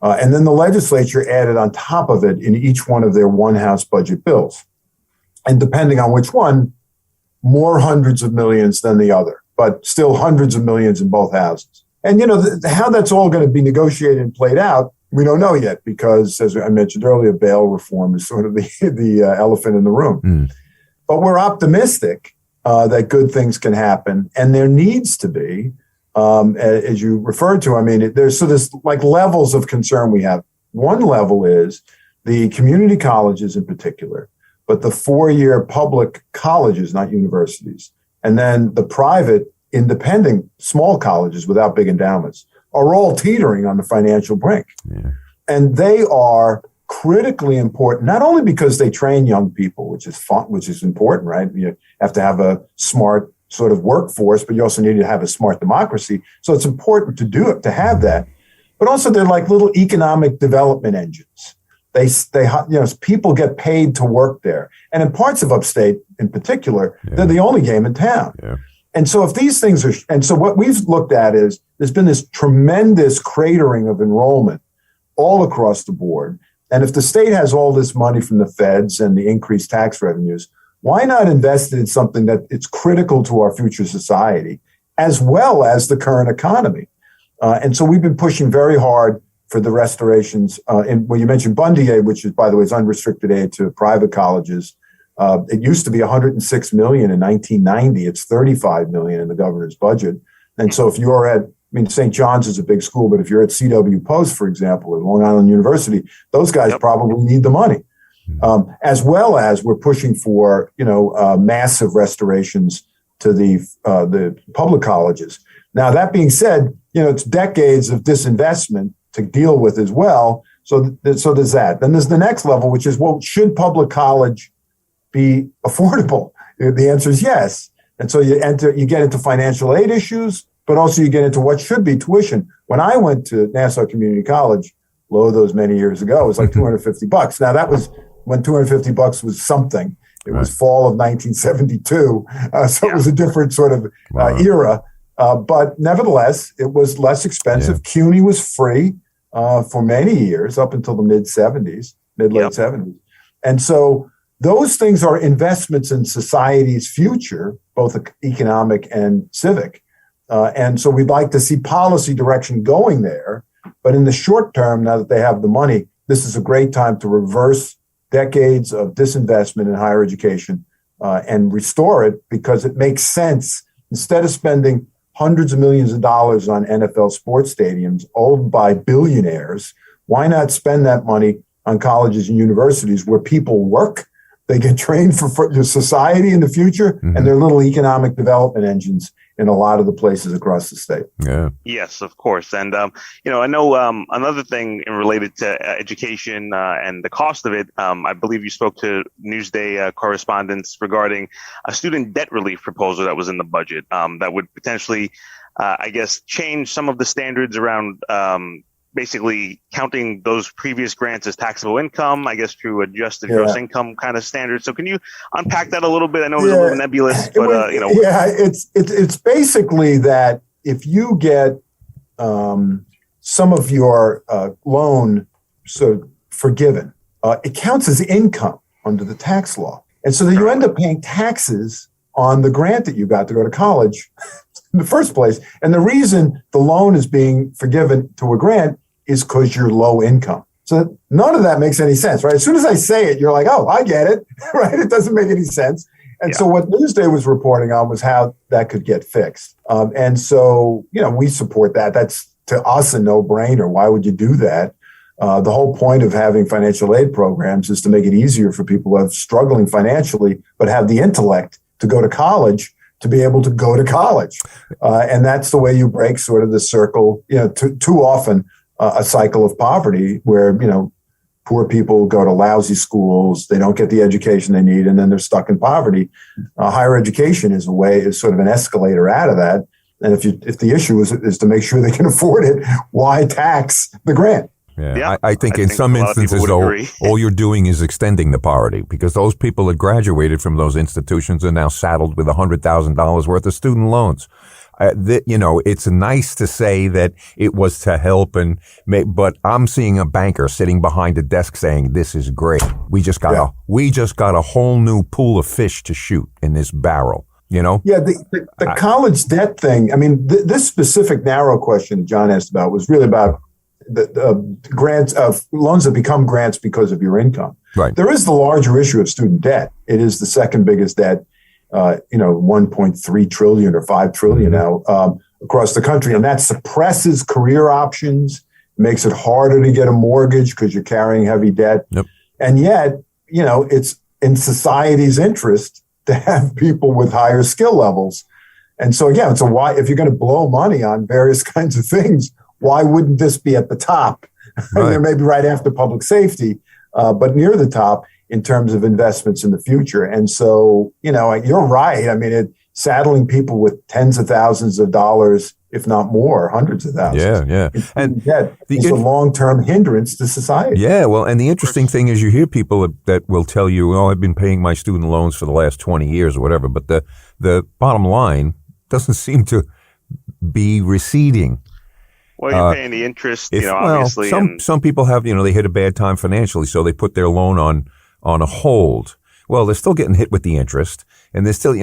And then the legislature added on top of it in each one of their one house budget bills. And depending on which one, more hundreds of millions than the other, but still hundreds of millions in both houses. And, how that's all going to be negotiated and played out, we don't know yet, because as I mentioned earlier, bail reform is sort of the elephant in the room. But we're optimistic that good things can happen, and there needs to be, as you referred to. I mean, there's like levels of concern we have. One level is the community colleges in particular, but the 4-year public colleges, not universities, and then the private independent small colleges without big endowments are all teetering on the financial brink. Yeah. And they are critically important, not only because they train young people, which is fun, which is important, right? You have to have a smart sort of workforce, but you also need to have a smart democracy. So it's important to have that. But also they're like little economic development engines. People get paid to work there. And in parts of upstate in particular, they're the only game in town. Yeah. And so if these things so what we've looked at is there's been this tremendous cratering of enrollment all across the board. And if the state has all this money from the feds and the increased tax revenues, why not invest it in something that it's critical to our future society, as well as the current economy? And so we've been pushing very hard for the restorations. And when you mentioned Bundy aid, which is, by the way, is unrestricted aid to private colleges, it used to be $106 million in 1990. It's $35 million in the governor's budget. And so if you're at St. John's is a big school, but if you're at CW Post, for example, or Long Island University, those guys probably need the money. As well as we're pushing for, massive restorations to the public colleges. Now, that being said, it's decades of disinvestment to deal with as well. So there's that. Then there's the next level, which is, well, should public college be affordable? The answer is yes. And so you get into financial aid issues, but also you get into what should be tuition. When I went to Nassau Community College, those many years ago, it was like $250. Now that was when $250 was something. It was fall of 1972. So it was a different sort of era. But nevertheless, it was less expensive. Yeah. CUNY was free for many years, up until the late 70s. And so those things are investments in society's future, both economic and civic. And so we'd like to see policy direction going there. But in the short term, now that they have the money, this is a great time to reverse decades of disinvestment in higher education and restore it, because it makes sense. Instead of spending hundreds of millions of dollars on NFL sports stadiums owned by billionaires, why not spend that money on colleges and universities where people work? They get trained for society in the future, and they're little economic development engines in a lot of the places across the state. Yeah. Yes, of course. And, I know another thing related to education and the cost of it, I believe you spoke to Newsday correspondents regarding a student debt relief proposal that was in the budget that would potentially, change some of the standards around basically counting those previous grants as taxable income, I guess, through adjusted gross income kind of standards. So can you unpack that a little bit? I know it was a little nebulous, but, it's basically that if you get some of your loan forgiven, it counts as income under the tax law. And so then you end up paying taxes on the grant that you got to go to college in the first place. And the reason the loan is being forgiven to a grant is because you're low income. So none of that makes any sense, right? As soon as I say it, you're like, oh, I get it, right? It doesn't make any sense. And so what Newsday was reporting on was how that could get fixed. And so, we support that. That's, to us, a no-brainer. Why would you do that? The whole point of having financial aid programs is to make it easier for people who are struggling financially, but have the intellect to go to college, to be able to go to college. And that's the way you break sort of the circle, too often a cycle of poverty where, poor people go to lousy schools, they don't get the education they need, and then they're stuck in poverty. Higher education is sort of an escalator out of that. And if the issue is to make sure they can afford it, why tax the grant? Yeah, I think in some instances, though, all you're doing is extending the poverty, because those people that graduated from those institutions are now saddled with $100,000 worth of student loans. It's nice to say that it was to help, but I'm seeing a banker sitting behind a desk saying, "This is great. We just got a whole new pool of fish to shoot in this barrel." Yeah, the college debt thing. I mean, this specific narrow question that John asked about was really about the grants of loans that become grants because of your income. Right. There is the larger issue of student debt. It is the second biggest debt, 1.3 trillion or 5 trillion now across the country. And that suppresses career options, makes it harder to get a mortgage because you're carrying heavy debt. Yep. And yet, it's in society's interest to have people with higher skill levels. And so, again, if you're going to blow money on various kinds of things, why wouldn't this be at the top? Right. Maybe right after public safety, but near the top in terms of investments in the future. And so, you're right. I mean, saddling people with tens of thousands of dollars, if not more, hundreds of thousands. Yeah. And it's a long-term hindrance to society. Yeah, well, and the interesting thing is you hear people that will tell you, "Oh, I've been paying my student loans for the last 20 years or whatever." But the bottom line doesn't seem to be receding. Well, you're paying the interest, obviously. Some people have, they hit a bad time financially, so they put their loan on a hold. Well, they're still getting hit with the interest, and they're still,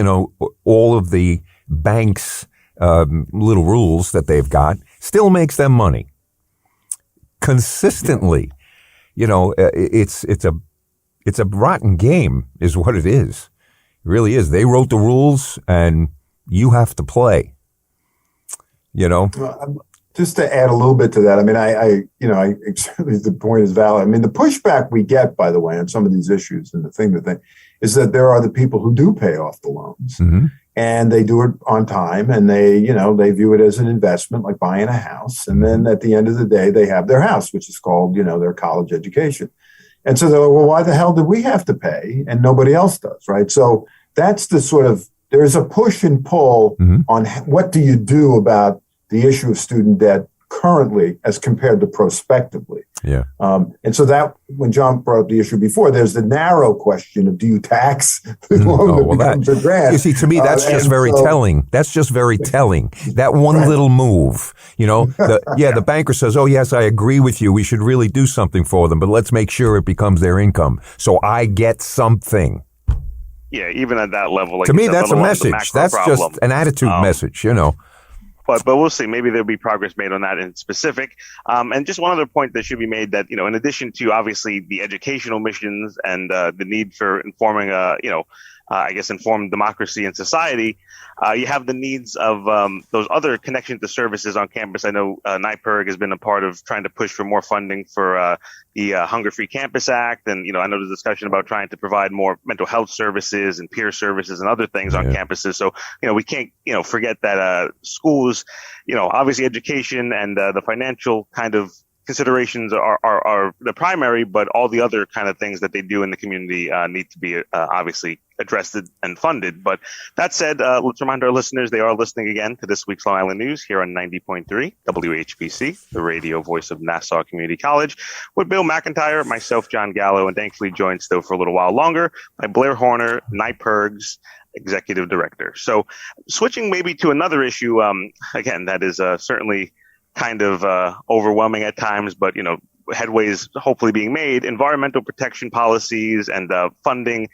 all of the banks' little rules that they've got still makes them money consistently. It's a rotten game, is what it is. It really is. They wrote the rules, and you have to play. Just to add a little bit to that, I mean, I certainly the point is valid. I mean, the pushback we get, by the way, on some of these issues, and the thing is that there are the people who do pay off the loans, and they do it on time, and they view it as an investment, like buying a house, and then at the end of the day, they have their house, which is called, their college education, and so they're like, well, why the hell did we have to pay and nobody else does, right? So that's the sort of there's a push and pull on what do you do about the issue of student debt currently as compared to prospectively. Yeah. And so that when John brought up the issue before, there's the narrow question of do you tax the loan that becomes a grant? You see, to me, that's just very telling. That's just very telling. That one little move, the banker says, "Oh, yes, I agree with you. We should really do something for them, but let's make sure it becomes their income. So I get something." Yeah, even at that level. Like to me, that's a message. That's just an attitude message, But we'll see. Maybe there'll be progress made on that in specific. And just one other point that should be made that, in addition to obviously the educational missions and the need for informing, informed democracy and society, you have the needs of those other connection to services on campus. I know NYPIRG has been a part of trying to push for more funding for the Hunger-Free Campus Act. And, I know there's discussion about trying to provide more mental health services and peer services and other things on campuses. So, we can't, forget that schools, obviously education and the financial kind of considerations are the primary, but all the other kind of things that they do in the community need to be obviously addressed and funded. But that said, let's remind our listeners they are listening again to this week's Long Island News here on 90.3 WHPC, the radio voice of Nassau Community College, with Bill McIntyre, myself, Jon Gallo, and thankfully joined still for a little while longer by Blair Horner, NYPIRG's executive director. So switching maybe to another issue, again, that is certainly kind of overwhelming at times, but headway is hopefully being made. Environmental protection policies and funding,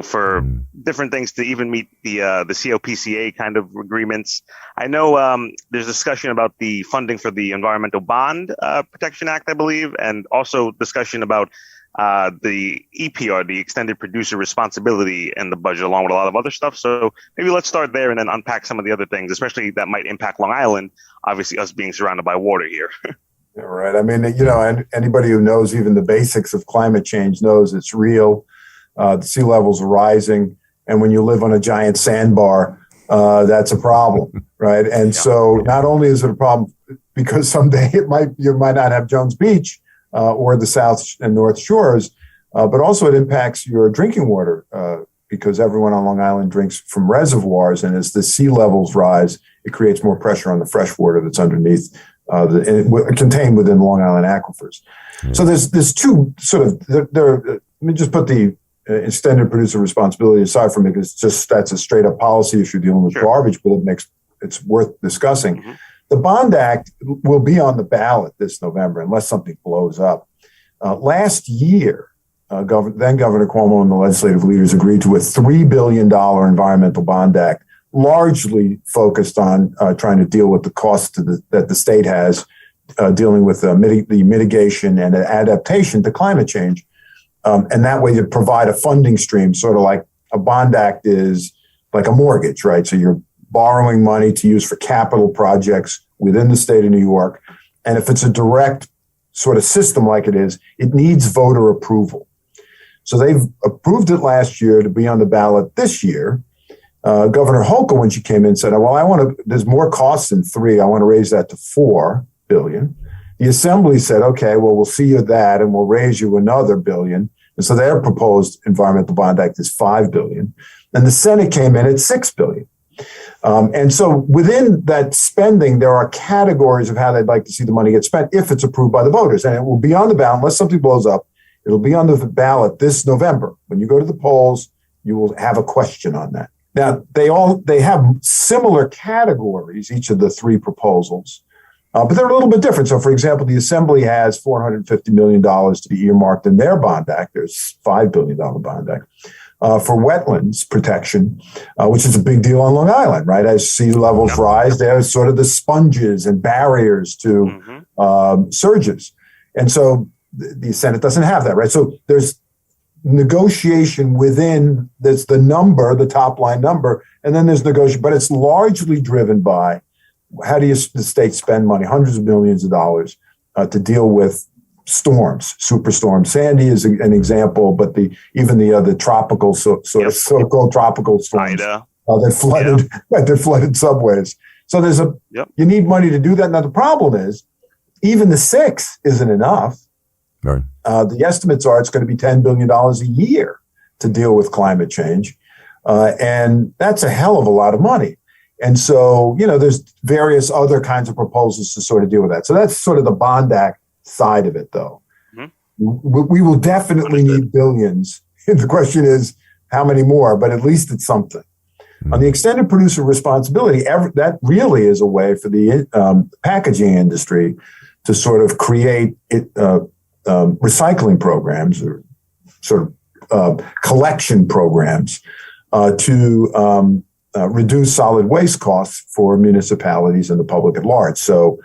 for different things to even meet the COPCA kind of agreements. I know there's discussion about the funding for the Environmental Bond Protection Act, I believe, and also discussion about the EPR, the Extended Producer Responsibility, in the budget, along with a lot of other stuff. So maybe let's start there and then unpack some of the other things, especially that might impact Long Island, obviously us being surrounded by water here. Yeah, right. I mean, and anybody who knows even the basics of climate change knows it's real. The sea levels are rising. And when you live on a giant sandbar, that's a problem, right? And so not only is it a problem because someday you might not have Jones Beach, or the South and North Shores, but also it impacts your drinking water because everyone on Long Island drinks from reservoirs, and as the sea levels rise, it creates more pressure on the fresh water that's underneath, contained within Long Island aquifers. So there's two sort of let me just put the extended producer responsibility aside from it, because that's a straight up policy issue dealing with garbage, but it's worth discussing. The Bond Act will be on the ballot this November unless something blows up. Last year, then Governor Cuomo and the legislative leaders agreed to a $3 billion Environmental Bond Act, largely focused on trying to deal with the costs that the state has dealing with the mitigation and adaptation to climate change. And that way to provide a funding stream, sort of like a bond act is like a mortgage, right? So you're borrowing money to use for capital projects within the state of New York. And if it's a direct sort of system like it is, it needs voter approval. So they've approved it last year to be on the ballot this year. Governor Hochul, when she came in, said, well, there's more costs than $3. I want to raise that to $4 billion. The Assembly said, okay, well, we'll see you that and we'll raise you another $1 billion. And so their proposed Environmental Bond Act is $5 billion. And the Senate came in at $6 billion. And so within that spending, there are categories of how they'd like to see the money get spent if it's approved by the voters. And it will be on the ballot, unless something blows up, it'll be on the ballot this November. When you go to the polls, you will have a question on that. Now, they have similar categories, each of the three proposals, but they're a little bit different. So, for example, the Assembly has $450 million to be earmarked in their bond act. There's a $5 billion bond act. For wetlands protection, which is a big deal on Long Island, right? As sea levels rise, there's sort of the sponges and barriers to surges. And so the Senate doesn't have that, right? So there's negotiation within, there's the number, the top line number, and then there's negotiation, but it's largely driven by how do the state spend money, hundreds of millions of dollars to deal with storms, superstorm. Sandy is an example, but even the tropical, so-called tropical storms that flooded subways. So you need money to do that. Now the problem is, even the $6 isn't enough. Right. The estimates are it's going to be $10 billion a year to deal with climate change, and that's a hell of a lot of money. And so there's various other kinds of proposals to sort of deal with that. So that's sort of the Bond Act side of it, though. We will definitely need billions. The question is how many more, but at least it's something. On the extended producer responsibility, that really is a way for the packaging industry to sort of create recycling programs or sort of collection programs to reduce solid waste costs for municipalities and the public at large. So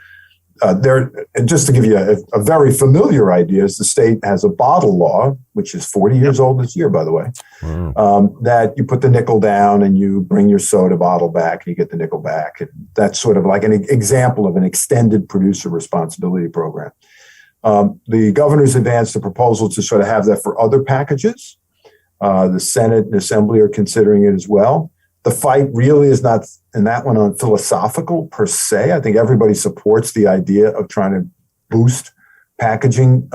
and just to give you a very familiar idea, is the state has a bottle law, which is 40 years old this year, by the way, that you put the nickel down and you bring your soda bottle back and you get the nickel back. And that's sort of like an example of an extended producer responsibility program. The governor's advanced a proposal to sort of have that for other packages. The Senate and Assembly are considering it as well. The fight really is not in that one on philosophical per se. I think everybody supports the idea of trying to boost packaging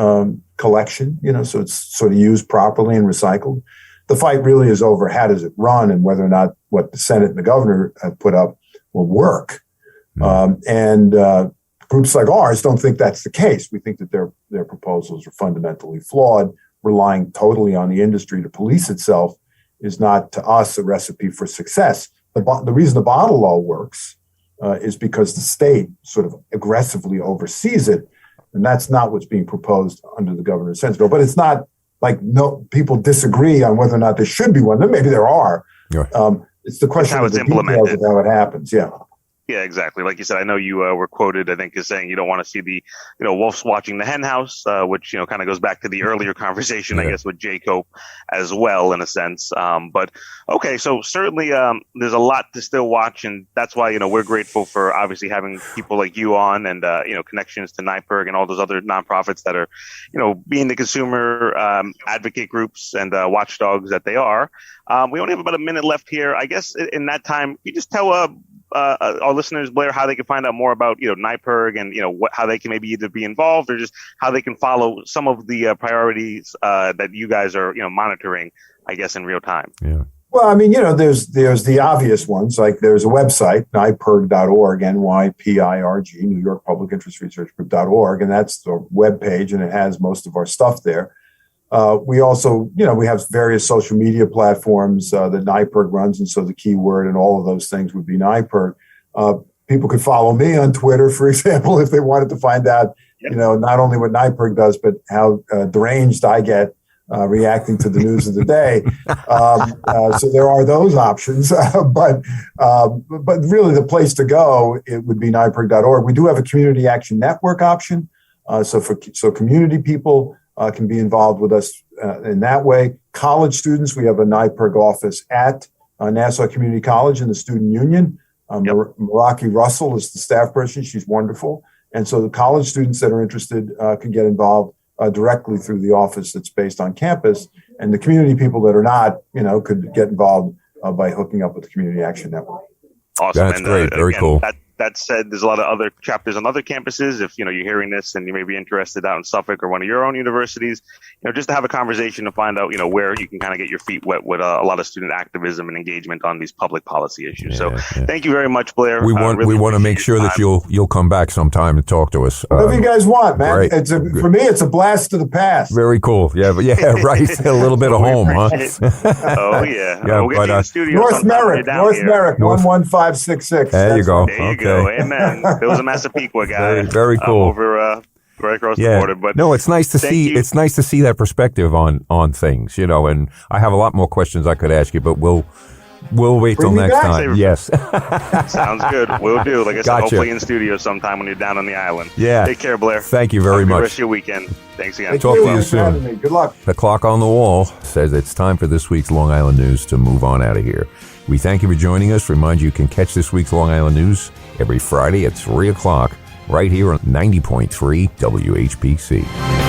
collection, so it's sort of used properly and recycled. The fight really is over how does it run and whether or not what the Senate and the governor have put up will work. And groups like ours don't think that's the case. We think that their proposals are fundamentally flawed. Relying totally on the industry to police itself is not, to us, a recipe for success. The reason the bottle law works is because the state sort of aggressively oversees it, and that's not what's being proposed under the governor's Senate bill. But it's not like people disagree on whether or not there should be one. Maybe there are. It's the question of the details of how it happens. Yeah. Yeah, exactly. Like you said, I know you were quoted, I think, as saying you don't want to see the, wolves watching the hen house, which, kind of goes back to the earlier conversation, I guess, with Jay Cope as well, in a sense. But okay, so certainly there's a lot to still watch. And that's why, we're grateful for obviously having people like you on and, connections to NYPIRG and all those other nonprofits that are, being the consumer advocate groups and watchdogs that they are. We only have about a minute left here. I guess in that time, you just tell our listeners, Blair, how they can find out more about, NYPIRG and, how they can maybe either be involved or just how they can follow some of the priorities that you guys are, monitoring, I guess, in real time. Yeah. Well, I mean, there's the obvious ones, like there's a website, NYPIRG.org, NYPIRG, New York Public Interest Research Group.org, and that's the web page, and it has most of our stuff there. We also, we have various social media platforms that NYPIRG runs, and so the keyword and all of those things would be NYPIRG. People could follow me on Twitter, for example, if they wanted to find out, not only what NYPIRG does, but how deranged I get reacting to the news of the day. So there are those options, but really the place to go, it would be NYPIRG.org. We do have a community action network option, so community people can be involved with us in that way. College students, we have a NYPIRG office at Nassau Community College in the Student Union. Meraki Russell is the staff person. She's wonderful. And so the college students that are interested can get involved directly through the office that's based on campus. And the community people that are not, could get involved by hooking up with the Community Action Network. Awesome. That's great. Very cool. That said, there's a lot of other chapters on other campuses. If you're hearing this and you may be interested out in Suffolk or one of your own universities, just to have a conversation to find out where you can kind of get your feet wet with a lot of student activism and engagement on these public policy issues. Thank you very much, Blair. We want to make sure that you'll come back sometime and talk to us. Whatever you guys want, man. For me, it's a blast to the past. Very cool. Yeah, but right. A little bit of home, huh? Oh yeah. We'll get you in the studio. North Merrick, 11566. There you go. There you go. Amen. There was a Massapequa guy. Very cool. Over right across the border. But no, it's nice to see. you. It's nice to see that perspective on things, and I have a lot more questions I could ask you, but we'll wait till next time. Yes. Sounds good. We'll do. Like I said, hopefully in studio sometime when you're down on the island. Yeah. Take care, Blair. Thank you very much. Have a good rest of your weekend. Thanks again. Talk to you soon. Good luck. The clock on the wall says it's time for this week's Long Island News to move on out of here. We thank you for joining us. Remind you can catch this week's Long Island News every Friday at 3 o'clock right here on 90.3 WHPC.